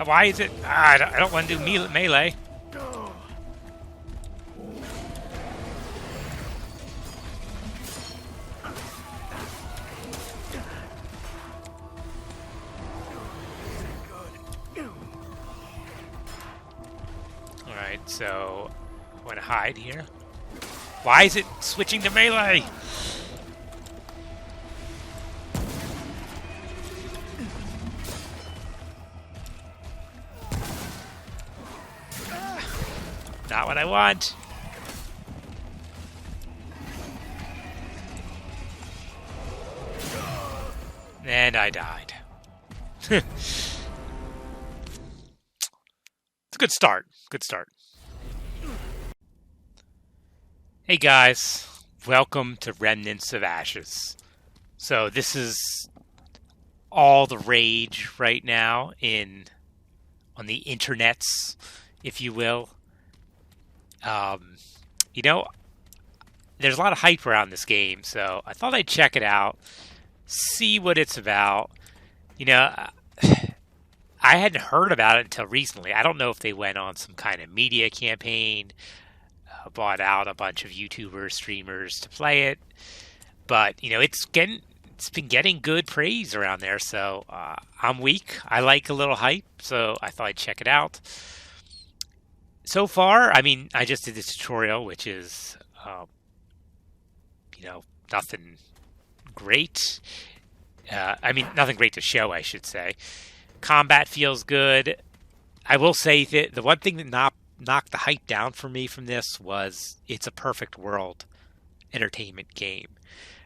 Why is it? I don't want to do melee. Alright, so I want to hide here. Why is it switching to melee? Not what I want. And I died. It's a good start. Good start. Hey guys, welcome to Remnants of Ashes. So this is all the rage right now on the internets, if you will. You know, there's a lot of hype around this game, so I thought I'd check it out, see what it's about. You know, I hadn't heard about it until recently. I don't know if they went on some kind of media campaign, bought out a bunch of YouTubers, streamers to play it, but you know, it's been getting good praise around there. So I'm weak. I like a little hype, so I thought I'd check it out. So far, I mean, I just did this tutorial, which is, you know, nothing great. I mean, nothing great to show, I should say. Combat feels good. I will say that the one thing that knocked the hype down for me from this was it's a Perfect World entertainment game.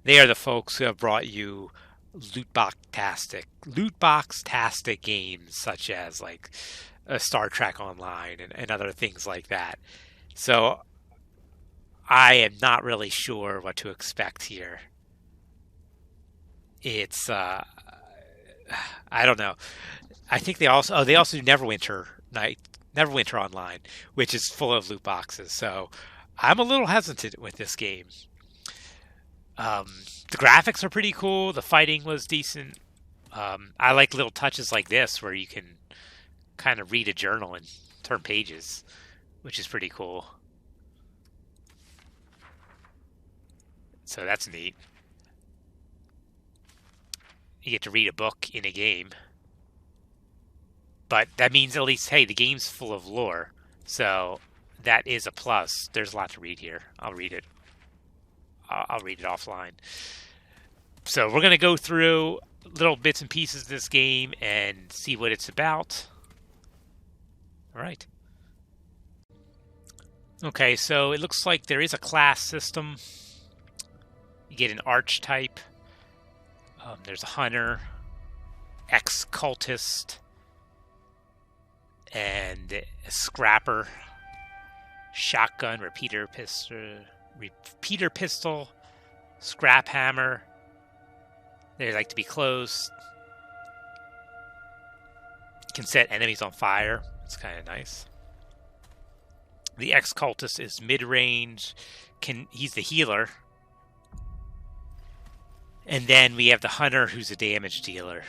They are the folks who have brought you loot box-tastic games such as like Star Trek Online and other things like that. So I am not really sure what to expect here. It's I don't know. I think they also do Neverwinter Online, which is full of loot boxes. So I'm a little hesitant with this game. The graphics are pretty cool. The fighting was decent. I like little touches like this where you can kind of read a journal and turn pages, which is pretty cool. So that's neat. You get to read a book in a game. But that means at least, hey, the game's full of lore. So that is a plus. There's a lot to read here. I'll read it. I'll read it offline. So we're going to go through little bits and pieces of this game and see what it's about. All right. Okay, so it looks like there is a class system. You get an archetype. There's a hunter, ex-cultist, and a scrapper, shotgun, repeater pistol, scrap hammer. They like to be close. You can set enemies on fire. It's kind of nice. The ex-cultist is mid-range. He's the healer. And then we have the hunter, who's a damage dealer.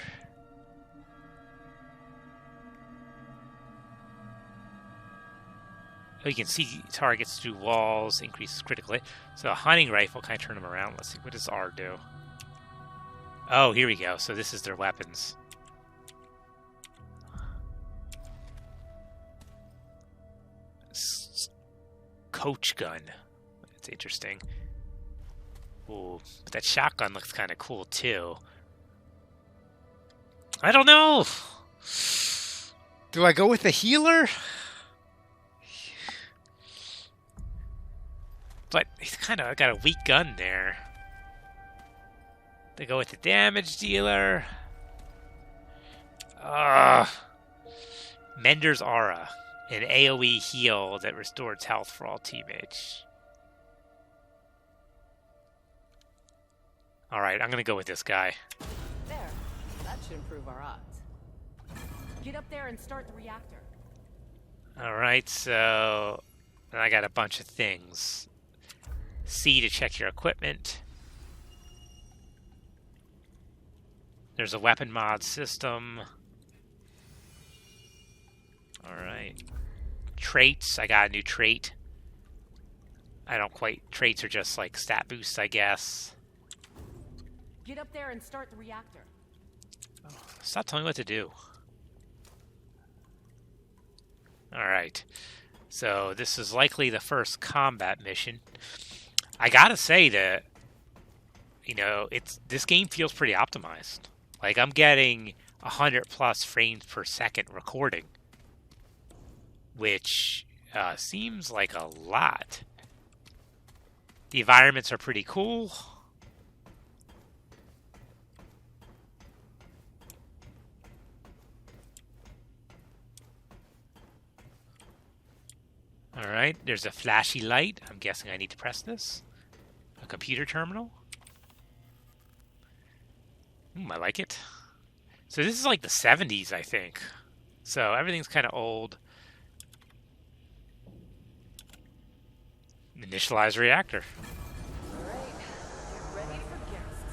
Oh, you can see targets through walls, increases critical hit. So a hunting rifle, can I turn them around? Let's see, what does R do? Oh, here we go. So this is their weapons. Coach gun. That's interesting. Ooh, but that shotgun looks kind of cool too. I don't know. Do I go with the healer? But he's kind of got a weak gun there. They go with the damage dealer. Mender's Aura. An AoE heal that restores health for all teammates. Alright, I'm gonna go with this guy. There. That should improve our odds. Get up there and start the reactor. Alright, so I got a bunch of things. C to check your equipment. There's a weapon mod system. Alright. Traits. I got a new trait. I don't quite... Traits are just like stat boosts, I guess. Get up there and start the reactor. Oh, stop telling me what to do. Alright. So this is likely the first combat mission. I gotta say that, you know, this game feels pretty optimized. Like, I'm getting 100 plus frames per second recording, which seems like a lot. The environments are pretty cool. Alright, there's a flashy light. I'm guessing I need to press this. A computer terminal. I like it. So this is like the 70s, I think. So everything's kind of old. Initialize reactor. Alright, get ready for guests.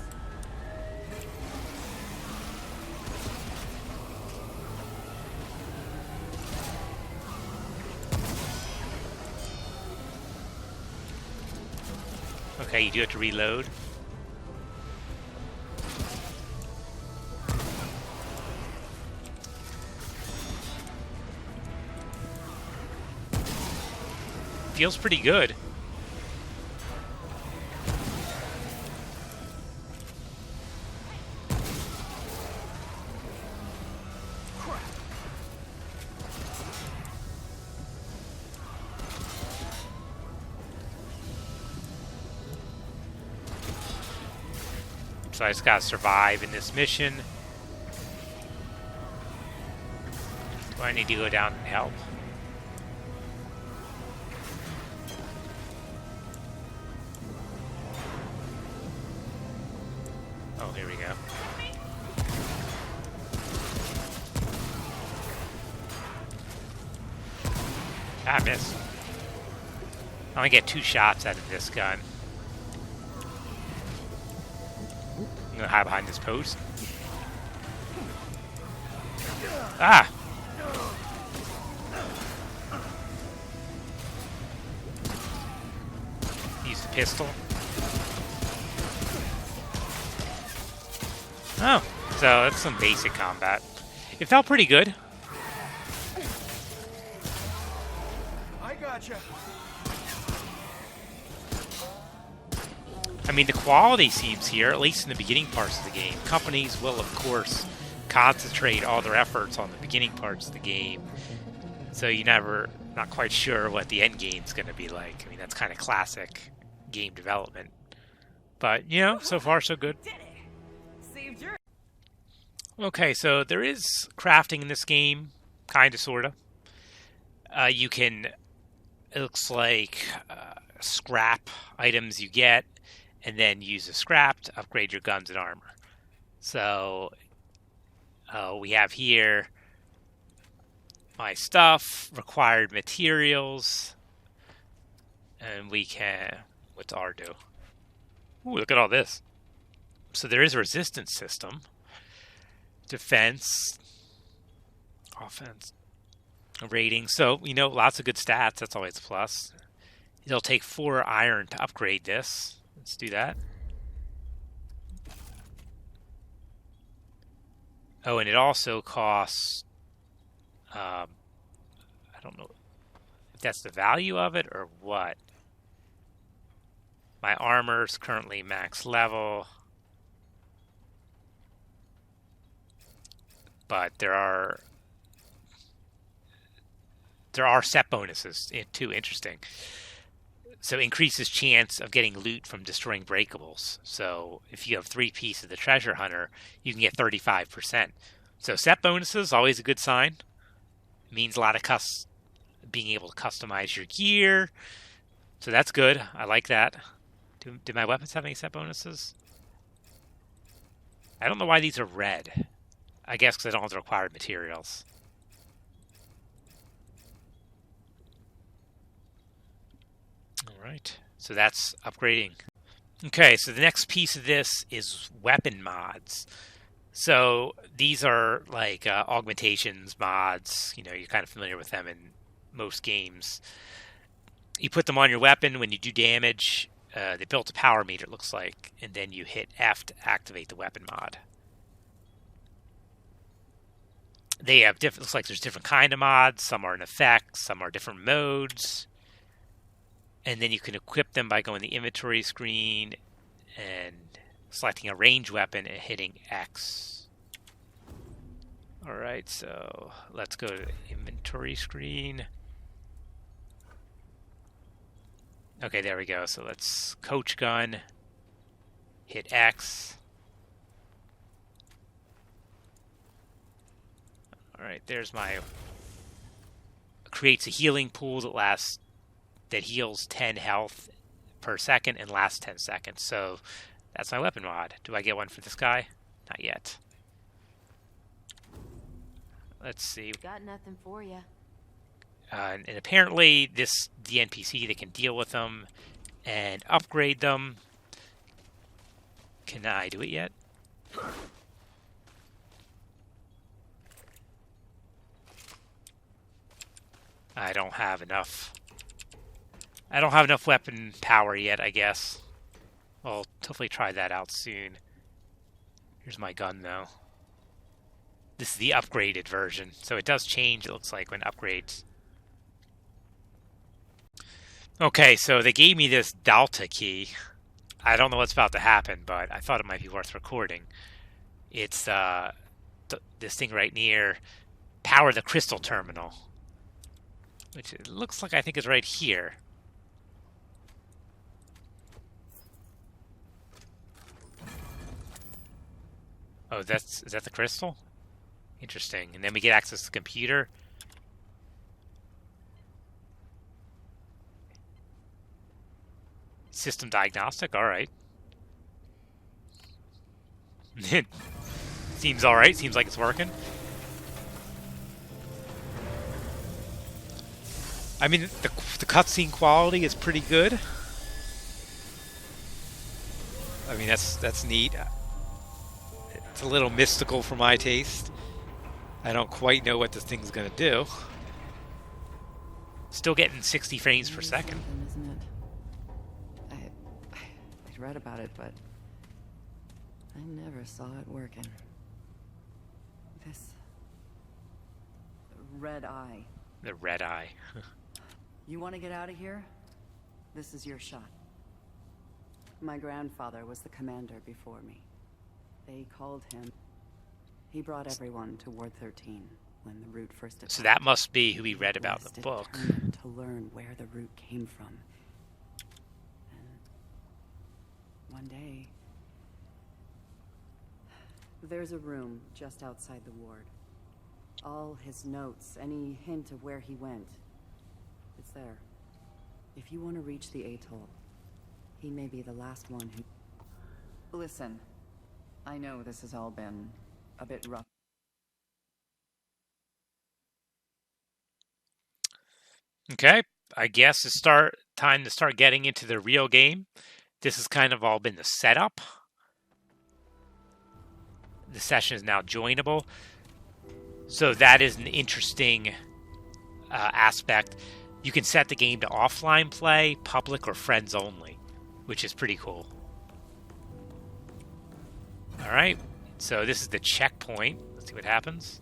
Okay, you do have to reload. Feels pretty good. So I just gotta survive in this mission. Do I need to go down and help? Oh, here we go. Ah, I missed. I only get 2 shots out of this gun. I'm gonna hide behind this post. Ah! Use the pistol. Oh, so that's some basic combat. It felt pretty good. I gotcha. I mean, the quality seems here, at least in the beginning parts of the game. Companies will, of course, concentrate all their efforts on the beginning parts of the game. So you're not quite sure what the end game's going to be like. I mean, that's kind of classic game development. But, you know, so far so good. Saved your... Okay, so there is crafting in this game, kind of, sort of. You can, it looks like, scrap items you get, and then use the scrap to upgrade your guns and armor. So, we have here my stuff, required materials, and we can, what's R do? Ooh, look at all this. So there is a resistance system, defense, offense, rating. So, you know, lots of good stats. That's always a plus. It'll take 4 iron to upgrade this. Let's do that. Oh, and it also costs, I don't know if that's the value of it or what. My armor's currently max level. But there are set bonuses too. Interesting. So increases chance of getting loot from destroying breakables. So if you have 3 pieces of the treasure hunter, you can get 35%. So set bonuses, always a good sign. It means a lot of being able to customize your gear. So that's good. I like that. Do my weapons have any set bonuses? I don't know why these are red. I guess because I don't have the required materials. Alright, so that's upgrading. Okay, so the next piece of this is weapon mods. So these are like augmentations, mods. You know, you're kind of familiar with them in most games. You put them on your weapon when you do damage. They built a power meter, it looks like, and then you hit F to activate the weapon mod. They have different. Looks like there's different kind of mods. Some are in effect, some are different modes, and then you can equip them by going to the inventory screen and selecting a range weapon and hitting X. All right, so let's go to the inventory screen. Okay, there we go. So let's coach gun, hit X. All right, there's my creates a healing pool that heals 10 health per second and lasts 10 seconds. So that's my weapon mod. Do I get one for this guy? Not yet. Let's see. Got nothing for you. And apparently the NPC, they can deal with them and upgrade them. Can I do it yet? I don't have enough. I don't have enough weapon power yet, I guess. I'll hopefully try that out soon. Here's my gun, though. This is the upgraded version, so it does change, it looks like, when upgrades. Okay, so they gave me this Delta key. I don't know what's about to happen, but I thought it might be worth recording. It's this thing right near power the crystal terminal, which it looks like I think is right here. Oh, is that the crystal? Interesting. And then we get access to the computer. System diagnostic, alright. Seems alright, seems like it's working. I mean, the cutscene quality is pretty good. I mean, that's neat. It's a little mystical for my taste. I don't quite know what this thing's gonna do. Still getting 60 frames per second. Isn't it? I read about it, but I never saw it working. This red eye. The red eye. You want to get out of here? This is your shot. My grandfather was the commander before me. They called him. He brought everyone to Ward 13 when the route first attacked. So that must be who we read about in the book. To learn where the route came from. And one day, there's a room just outside the ward. All his notes, any hint of where he went, it's there. If you want to reach the atoll, he may be the last one who... Listen, I know this has all been a bit rough. Okay, I guess it's time to start getting into the real game. This has kind of all been the setup. The session is now joinable. So that is an interesting aspect. You can set the game to offline play, public, or friends only, which is pretty cool. Alright, so this is the checkpoint. Let's see what happens.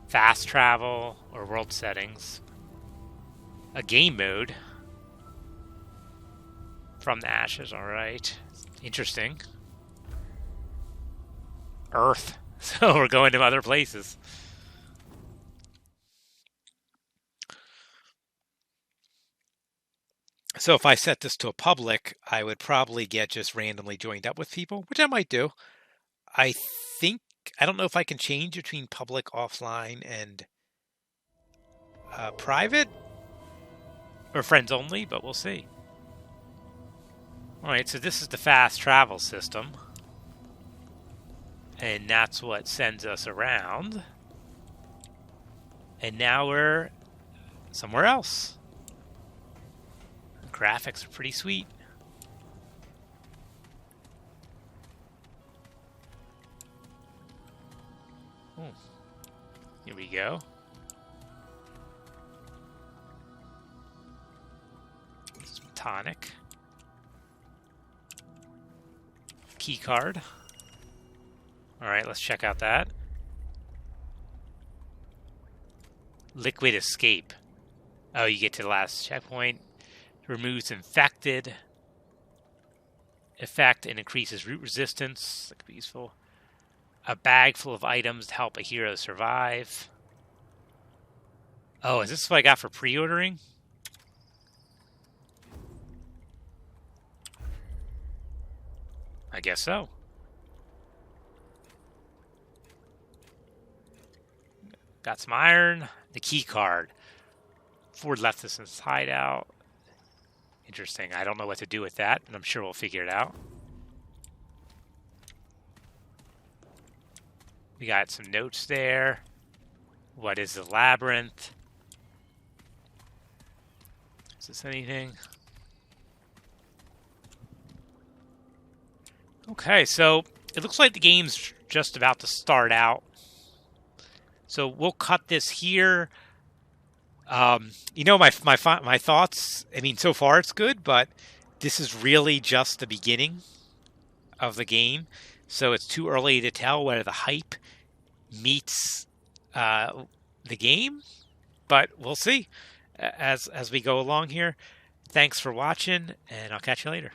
Fast travel or world settings. A game mode. From the ashes, alright. Interesting. Earth. So we're going to other places. So if I set this to a public, I would probably get just randomly joined up with people, which I might do. I don't know if I can change between public, offline, and private, or friends only, but we'll see. Alright, so this is the fast travel system. And that's what sends us around. And now we're somewhere else. Graphics are pretty sweet. Oh, here we go. Some tonic. Key card. Alright, let's check out that. Liquid escape. Oh, you get to the last checkpoint. Removes infected effect and increases root resistance. That could be useful. A bag full of items to help a hero survive. Oh, is this what I got for pre-ordering? I guess so. Got some iron. The key card. Ford left this in his hideout. Interesting. I don't know what to do with that, but I'm sure we'll figure it out. We got some notes there. What is the labyrinth? Is this anything? Okay, so it looks like the game's just about to start out. So we'll cut this here. You know, my thoughts, I mean, so far it's good, but this is really just the beginning of the game. So it's too early to tell whether the hype meets the game, but we'll see as we go along here. Thanks for watching, and I'll catch you later.